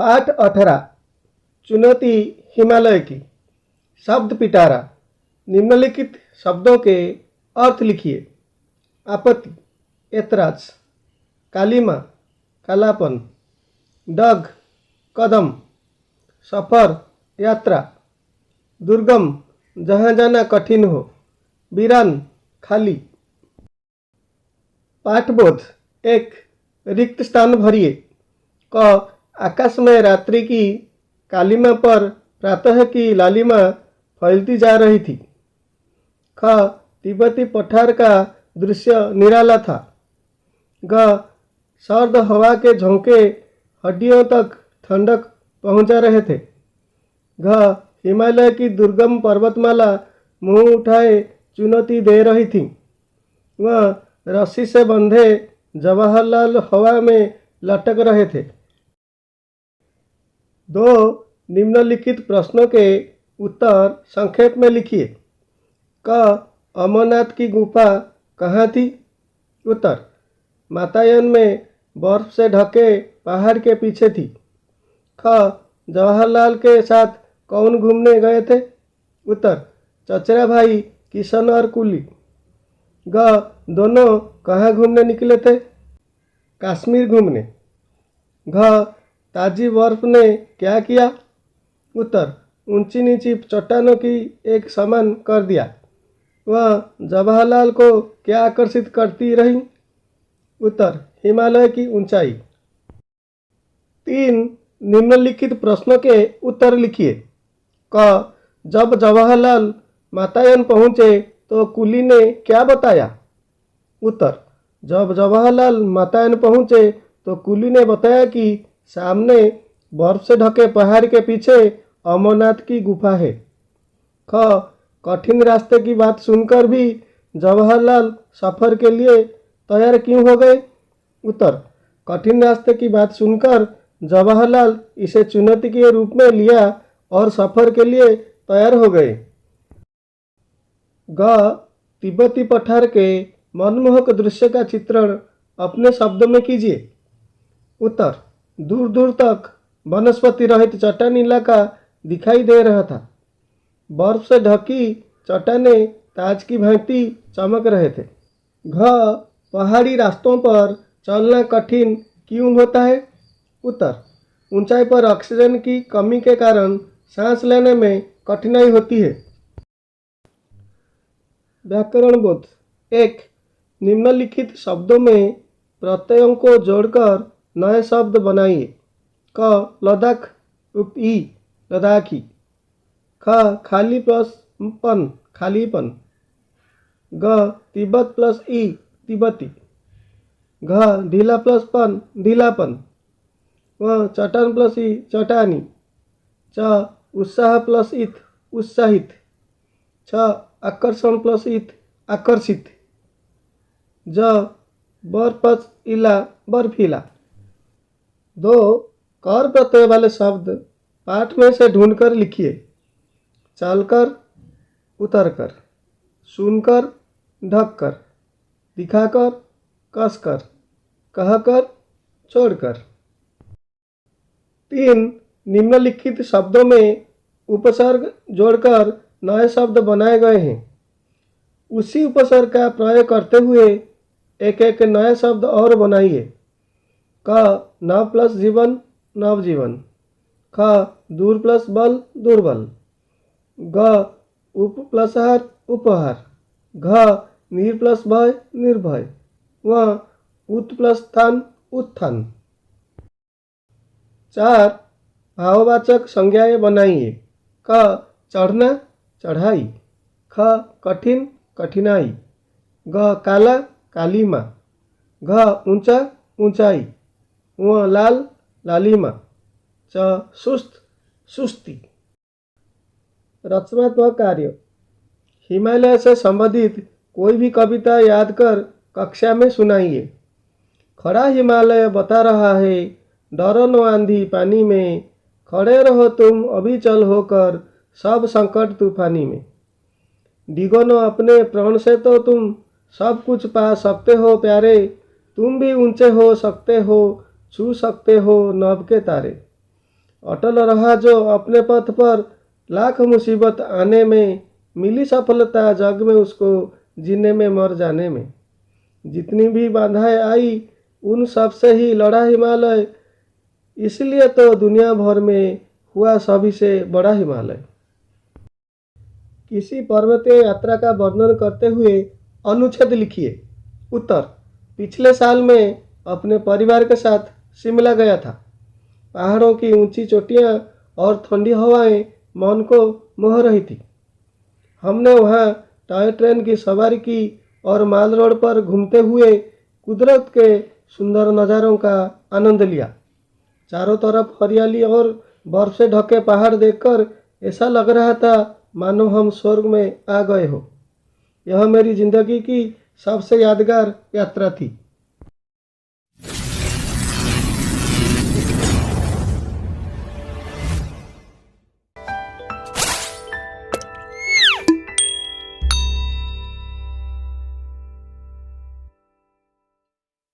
पाठ 18 चुनौती हिमालय की। शब्द पिटारा। निम्नलिखित शब्दों के अर्थ लिखिए। आपत्ति, ऐतराज। कालीमा, कालापन। डग, कदम। सफर, यात्रा। दुर्गम, जहाँ जाना कठिन हो। वीरान, खाली। पाठबोध। 1. रिक्त स्थान भरिए। क. आकाश में रात्रि की कालीमा पर प्रातः की लालिमा फैलती जा रही थी। ख. तिब्बती पठार का दृश्य निराला था। ग. सर्द हवा के झोंके हड्डियों तक ठंडक पहुंचा रहे थे। घ. हिमालय की दुर्गम पर्वतमाला मुंह उठाए चुनौती दे रही थी। वह रस्सी से बंधे जवाहरलाल हवा में लटक रहे थे। 2. निम्नलिखित प्रश्नों के उत्तर संक्षेप में लिखिए। क. अमरनाथ की गुफा कहाँ थी? उत्तर: वातायन में बर्फ से ढके पहाड़ के पीछे थी। ख. जवाहरलाल के साथ कौन घूमने गए थे? उत्तर: चचेरा भाई किशन और कुली। ग. दोनों कहाँ घूमने निकले थे? कश्मीर घूमने। घ. ताजी बर्फ ने क्या किया? उत्तर: ऊंची नीची चट्टानों की एक समान कर दिया। वह जवाहरलाल को क्या आकर्षित करती रही? उत्तर: हिमालय की ऊंचाई। 3. निम्नलिखित प्रश्नों के उत्तर लिखिए। क. जब जवाहरलाल वातायन पहुंचे तो कुली ने क्या बताया? उत्तर: जब जवाहरलाल वातायन पहुंचे तो कुली ने बताया कि सामने बर्फ से ढके पहाड़ के पीछे अमरनाथ की गुफा है। ख. कठिन रास्ते की बात सुनकर भी जवाहरलाल सफर के लिए तैयार क्यों हो गए? उत्तर: कठिन रास्ते की बात सुनकर जवाहरलाल इसे चुनौती के रूप में लिया और सफर के लिए तैयार हो गए। ग. तिब्बती पठार के मनमोहक दृश्य का चित्रण अपने शब्दों में कीजिए। उत्तर: दूर दूर तक वनस्पति रहित चट्टानी इलाका दिखाई दे रहा था। बर्फ से ढकी चट्टानें ताज की भांति चमक रहे थे। घ. पहाड़ी रास्तों पर चलना कठिन क्यों होता है? उत्तर: ऊंचाई पर ऑक्सीजन की कमी के कारण सांस लेने में कठिनाई होती है। व्याकरण बोध। 1. निम्नलिखित शब्दों में प्रत्ययों को जोड़कर नए शब्द बनाइए। क. लद्दाख उक्त ई लद्दाखी। ख. खाली प्लस पन खालीपन। ग. तिब्बत प्लस ई तिब्बती। घ. ढीला प्लस पन ढीलापन। व. चट्टान प्लस ई चट्टानी। च. उत्साह प्लस इत उत्साहित। छ. आकर्षण प्लस इत आकर्षित। ज. बर प्लस इला बर्फीला। 2. कर प्रत्यय वाले शब्द पाठ में से ढूंढकर लिखिए। चलकर, उतरकर। सुनकर, ढककर। दिखाकर, कसकर। कहकर, छोड़कर। 3. निम्नलिखित शब्दों में उपसर्ग जोड़कर नए शब्द बनाए गए हैं। उसी उपसर्ग का प्रयोग करते हुए एक एक नया शब्द और बनाइए। क. नव प्लस जीवन नवजीवन। ख. दूर प्लस बल दुर्बल। ग. उप प्लस हार उपहार। घ. नीर प्लस भय निर्भय। व. उत प्लस स्थान उत्थान। 4. भाववाचक संज्ञाएं बनाइए। क. चढ़ना चढ़ाई। ख. कठिन कठिनाई। ग. काला कालीमा। घ. ऊंचा ऊंचाई। व. लाल लालिमा। च. सुस्त सुस्ती। रचनात्मक कार्य। हिमालय से संबंधित कोई भी कविता याद कर कक्षा में सुनाइए। खड़ा हिमालय बता रहा है, डरो न आंधी पानी में, खड़े रहो तुम अविचल होकर सब संकट तूफानी में। डिगो न अपने प्राण से तो तुम सब कुछ पा सकते हो प्यारे, तुम भी ऊंचे हो सकते हो, छू सकते हो नभ के तारे। अटल रहा जो अपने पथ पर, लाख मुसीबत आने में मिली सफलता, जग में उसको जीने में मर जाने में। जितनी भी बाधाएं आई उन सब से ही लड़ा हिमालय, इसलिए तो दुनिया भर में हुआ सभी से बड़ा हिमालय। किसी पर्वतीय यात्रा का वर्णन करते हुए अनुच्छेद लिखिए। उत्तर, पिछले साल मैं अपने परिवार के साथ शिमला गया था। पहाड़ों की ऊंची चोटियां और ठंडी हवाएं मन को मोह रही थी। हमने वहां टॉय ट्रेन की सवारी की और माल रोड पर घूमते हुए कुदरत के सुंदर नज़ारों का आनंद लिया। चारों तरफ हरियाली और बर्फ से ढके पहाड़ देखकर ऐसा लग रहा था मानो हम स्वर्ग में आ गए हो। यह मेरी जिंदगी की सबसे यादगार यात्रा थी।